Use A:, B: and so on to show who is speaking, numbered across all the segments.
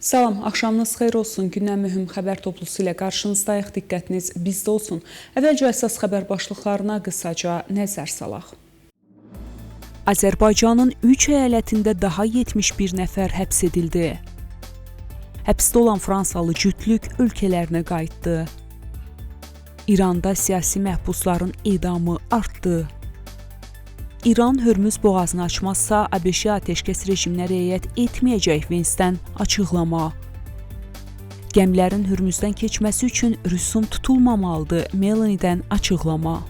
A: Salam, axşamınız xeyir olsun. Gündən mühüm xəbər toplusu ilə qarşınızdayıq. Diqqətiniz bizdə olsun. Əvvəlcə əsas xəbər başlıqlarına qısaca nəzər salaq. Azərbaycanın 3 əyalətində daha 71 nəfər həbs edildi. Həbsdə olan Fransalı cütlük ölkələrinə qayıtdı. İranda siyasi məhbusların edamı artdı. İran Hörmüz boğazını açmazsa, ABŞ atəşkəs rejiminə riayət etməyəcək Vensdən açıqlama. Gəmilərin Hörmüzdən keçməsi üçün rüsum tutulmamalıdır Melani'dən açıqlama.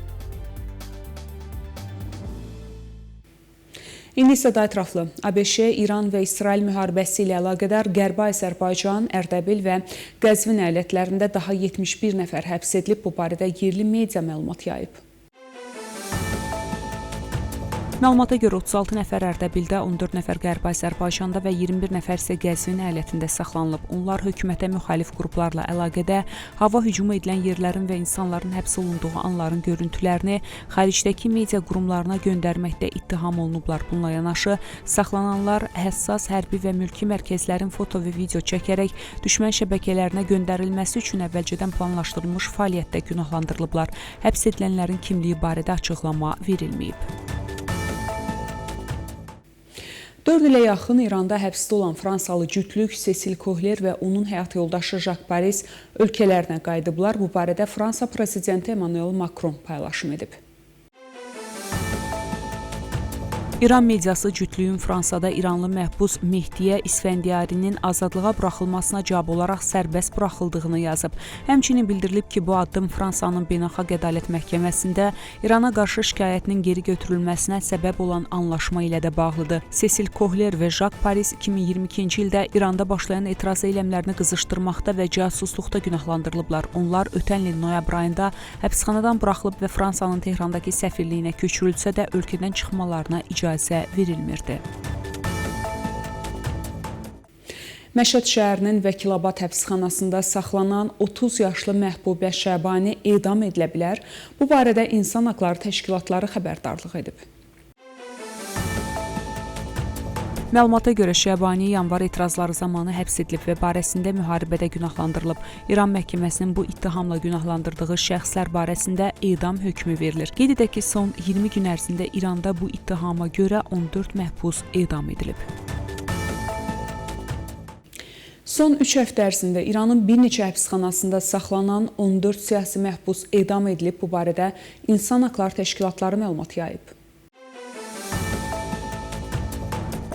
A: İndi isə daha ətraflı. ABŞ, İran və İsrail müharibəsi ilə əlaqədar Qərbi Azərbaycan, Ərdəbil və Qəzvin əyalətlərində daha 71 nəfər həbs edilib. Bu barədə yerli media məlumat yayıb. Məlumata görə 36 nəfər Ərdəbildə, 14 nəfər Qərbi Azərbaycanda və 21 nəfər isə Qəzvin əyalətində saxlanılıb. Onlar hökumətə müxalif qruplarla əlaqədə hava hücumu edilən yerlərin və insanların həbs olunduğu anların görüntülərini xaricdəki media qurumlarına göndərməkdə ittiham olunublar. Bununla yanaşı, saxlananlar həssas hərbi və mülki mərkəzlərin foto və video çəkərək düşmən şəbəkələrinə göndərilməsi üçün əvvəlcədən planlaşdırılmış fəaliyyətdə günahlandırılıblar. Həbs edilənlərin kimliyi barədə açıqlama verilməyib. 4 ilə yaxın İranda həbsdə olan Fransalı cütlük Cecil Kohler və onun həyat yoldaşı Jacques Paris ölkələrinə qayıdıblar. Bu barədə Fransa prezidenti Emmanuel Macron paylaşım edib. İran mediası cütlüyün Fransada İranlı məhbus Mehdiyə İsfəndiyarinin azadlığa buraxılmasına cavab olaraq sərbəst buraxıldığını yazıb. Həmçinin bildirilib ki, bu addım Fransanın Beynəlxalq Ədalət Məhkəməsində İrana qarşı şikayətinin geri götürülməsinə səbəb olan anlaşma ilə də bağlıdır. Cecil Kohler və Jacques Paris 2022-ci ildə İranda başlayan etiraz eylemlərini qızışdırmaqda və casusluqda günahlandırılıblar. Onlar ötən il noyabr ayında həbsxanadan buraxılıb və Fransanın Tehrandakı səfirliyinə köçürülsə də ölkədən çıxmalarına icazə verilmirdi. Məşəd şəhərinin Vəkilabad həbsxanasında saxlanan 30 yaşlı Məhbubə Şəbani edam edilə bilər. Bu barədə İnsan Haqları Təşkilatları xəbərdarlıq edib. Məlumata görə Şəbani yanvar etirazları zamanı həbs edilib və barəsində müharibədə günahlandırılıb. İran məhkəməsinin bu ittihamla günahlandırdığı şəxslər barəsində edam hökmü verilir. Qeyd edək ki, son 20 gün ərzində İranda bu ittihama görə 14 məhbus edam edilib. Son 3 həftə ərzində İranın bir neçə həbsxanasında saxlanan 14 siyasi məhbus edam edilib. Bu barədə İnsan Haqları Təşkilatları məlumat yayıb.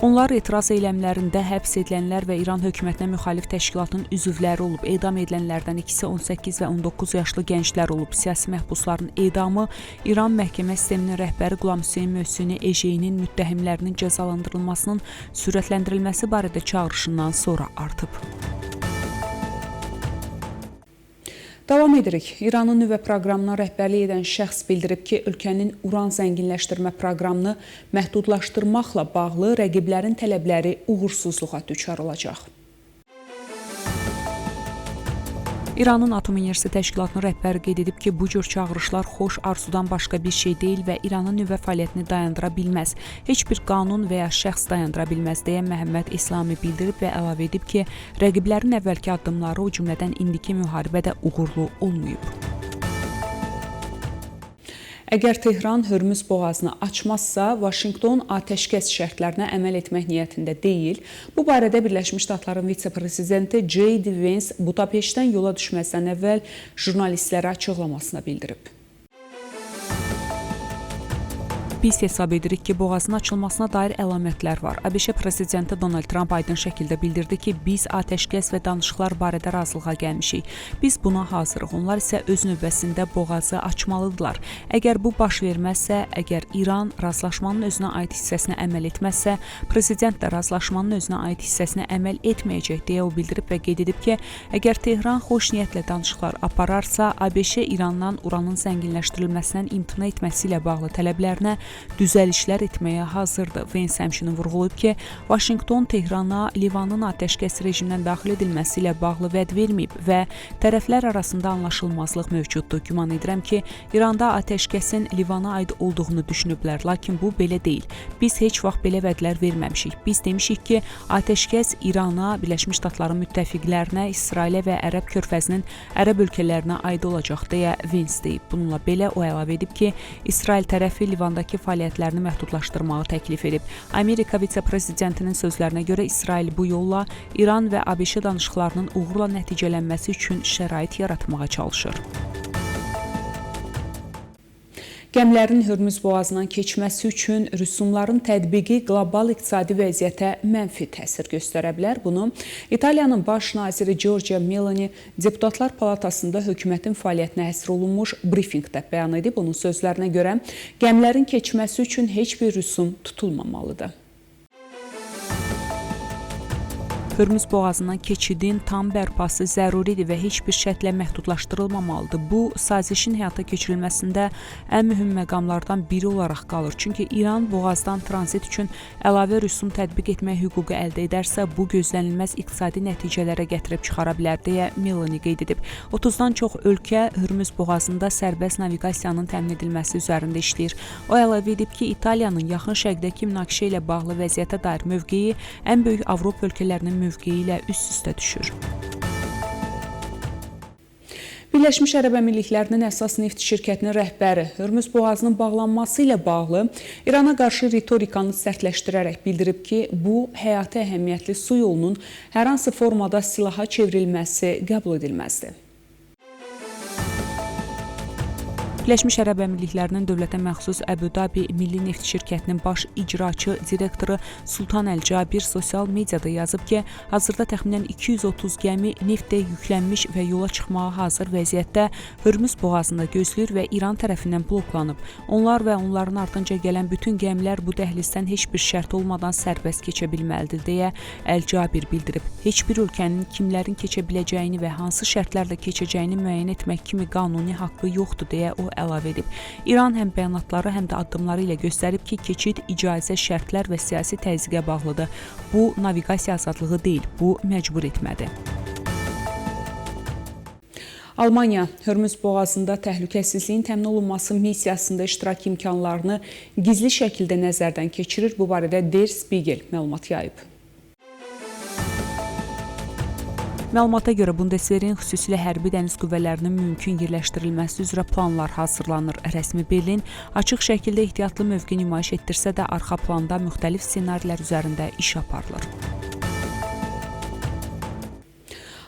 A: Onlar etiraz eylemlərində həbs edilənlər və İran hökumətinə müxalif təşkilatın üzvləri olub. Edam edilənlərdən ikisi 18 və 19 yaşlı gənclər olub. Siyasi məhbusların edamı İran məhkəmə sisteminin rəhbəri Qulam Hüseyn Möhsini Ejeynin müttəhimlərinin cəzalandırılmasının sürətləndirilməsi barədə çağırışından sonra artıb. Davam edirik. İranın nüvə proqramına rəhbərlik edən şəxs bildirib ki, ölkənin uran zənginləşdirmə proqramını məhdudlaşdırmaqla bağlı rəqiblərin tələbləri uğursuzluğa düçar olacaq. İranın Atom Enerjisi Təşkilatının rəhbəri qeyd edib ki, bu cür çağırışlar xoş arzudan başqa bir şey deyil və İranın nüvə fəaliyyətini dayandıra bilməz. Heç bir qanun və ya şəxs dayandıra bilməz deyə Məhəmməd İslami bildirib və əlavə edib ki, rəqiblərin əvvəlki addımları, o cümlədən indiki müharibə də uğurlu olmayıb. Əgər Tehran Hörmüz boğazını açmazsa, Vaşinqton atəşkəs şərtlərinə əməl etmək niyyətində deyil. Bu barədə Birləşmiş Ştatların vitse-prezidenti J.D. Vance Budapeştdən yola düşməzdən əvvəl jurnalistlərə açıqlamasına bildirib. Biz hesab edirik ki, boğazın açılmasına dair əlamətlər var. ABŞ prezidenti Donald Trump aydın şəkildə bildirdi ki, biz atəşkəs və danışıqlar barədə razılığa gəlmişik. Biz buna hazırıq. Onlar isə öz növbəsində boğazı açmalıdırlar. Əgər bu baş verməzsə, əgər İran razılaşmanın özünə aid hissəsinə əməl etməzsə, prezident də razılaşmanın özünə aid hissəsinə əməl etməyəcək deyə o bildirib və qeyd edib ki, əgər Tehran xoş niyyətlə danışıqlar apararsa, ABŞ İrandan uranın zənginləşdirilməsindən imtina etməsi ilə bağlı tələblərinə düzəlişlər etməyə hazırdır. Vance həmçinin vurğulayıb ki, Vaşinqton Tehrana Livanın atəşkəs rejimindən daxil edilməsi ilə bağlı vəd verməyib və tərəflər arasında anlaşılmazlıq mövcuddur. Güman edirəm ki, İranda atəşkəsin Livana aid olduğunu düşünüblər, lakin bu belə deyil. Biz heç vaxt belə vədlər verməmişik. Biz demişik ki, atəşkəs İrana, Birləşmiş Ştatların müttəfiqlərinə, İsrailə və Ərəb körfəzinin ərəb ölkələrinə aid olacaq deyə Vance deyib. Bununla belə o əlavə edib ki, İsrail tərəfi Livandakı fəaliyyətlərini məhdudlaşdırmağı təklif edib. Amerika vitse-prezidentinin sözlərinə görə İsrail bu yolla İran və ABŞ danışıqlarının uğurla nəticələnməsi üçün şərait yaratmağa çalışır. Gəmilərin Hörmüz boğazından keçməsi üçün rüsumların tətbiqi qlobal iqtisadi vəziyyətə mənfi təsir göstərə bilər. Bunu İtaliyanın baş naziri Giorgia Meloni Deputatlar Palatasında hökumətin fəaliyyətinə həsr olunmuş brifinqdə bəyan edib. Onun sözlərinə görə gəmilərin keçməsi üçün heç bir rüsum tutulmamalıdır. Hörmüz boğazından keçidin tam bərpası zəruridir və heç bir şərtlə məhdudlaşdırılmamalıdır. Bu, sazişin həyata keçirilməsində ən mühüm məqamlardan biri olaraq qalır. Çünki İran boğazdan tranzit üçün əlavə rüsum tətbiq etmək hüququ əldə edərsə, bu gözlənilməz iqtisadi nəticələrə gətirib çıxara bilər, deyə Meloni qeyd edib. 30-dan çox ölkə Hörmüz boğazında sərbəst naviqasiyanın təmin edilməsi üzərində işləyir. O əlavə edib ki, İtaliyanın yaxın şərqdəki münaqişə ilə bağlı vəziyyətə dair mövqeyi ən böyük Avropa ölkələrinin mövqeyi ilə üst-üstə düşür. Birləşmiş Ərəb Əmirliklərinin əsas neft şirkətinin rəhbəri Hörmüz boğazının bağlanması ilə bağlı İrana qarşı ritorikanı sərtləşdirərək bildirib ki, bu həyati əhəmiyyətli su yolunun hər hansı formada silaha çevrilməsi qəbul edilməzdir. Birləşmiş Ərəb Əmirliklərinin dövlətə məxsus Əbu Dabi Milli Neft Şirkətinin baş icraçı direktoru Sultan Əl-Cabir sosial mediada yazıb ki, hazırda təxminən 230 gəmi neftlə yüklənmiş və yola çıxmağa hazır vəziyyətdə Hörmüz boğazında gözləyir və İran tərəfindən bloklanıb. Onlar və onların ardınca gələn bütün gəmilər bu dəhlizdən heç bir şərt olmadan sərbəst keçə bilməlidir, deyə Əl-Cabir bildirib. Heç bir ölkənin kimlərin keçə biləcəyini və hansı şərtlərlə keçəcəyini müəyyən etmək kimi qanuni haqqı yoxdur, deyə o əlavə edib. İran həm bəyanatları, həm də addımları ilə göstərib ki, keçid icazə, şərtlər və siyasi təzyiqə bağlıdır. Bu, naviqasiya azadlığı deyil, bu məcbur etmədir. Almaniya Hörmüz boğazında təhlükəsizliyin təmin olunması missiyasında iştirak imkanlarını gizli şəkildə nəzərdən keçirir. Bu barədə Der Spiegel məlumat yayıb. Məlumata görə Bundeswehr'in xüsusilə hərbi dəniz qüvvələrinin mümkün yerləşdirilməsi üzrə planlar hazırlanır. Rəsmi Berlin açıq şəkildə ehtiyatlı mövqe nümayiş etdirsə də arxa planda müxtəlif ssenarilər üzərində iş aparılır.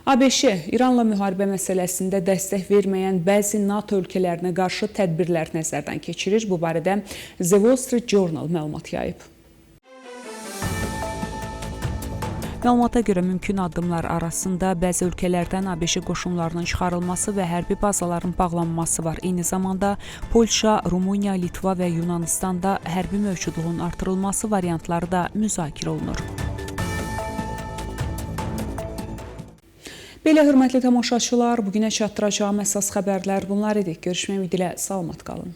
A: ABŞ İranla müharibə məsələsində dəstək verməyən bəzi NATO ölkələrinə qarşı tədbirlər nəzərdən keçirir. Bu barədə The Wall Street Journal məlumat yayıb. Məlumata görə mümkün addımlar arasında bəzi ölkələrdən ABŞ qoşunlarının çıxarılması və hərbi bazaların bağlanması var. Eyni zamanda Polşa, Rumıniya, Litva və Yunanistanda hərbi mövcudluğun artırılması variantları da müzakirə olunur. Belə hörmətli tamaşaçılar, bugünə çatdıracağım əsas xəbərlər bunlar idi. Görüşmək ümidi ilə salamat qalın.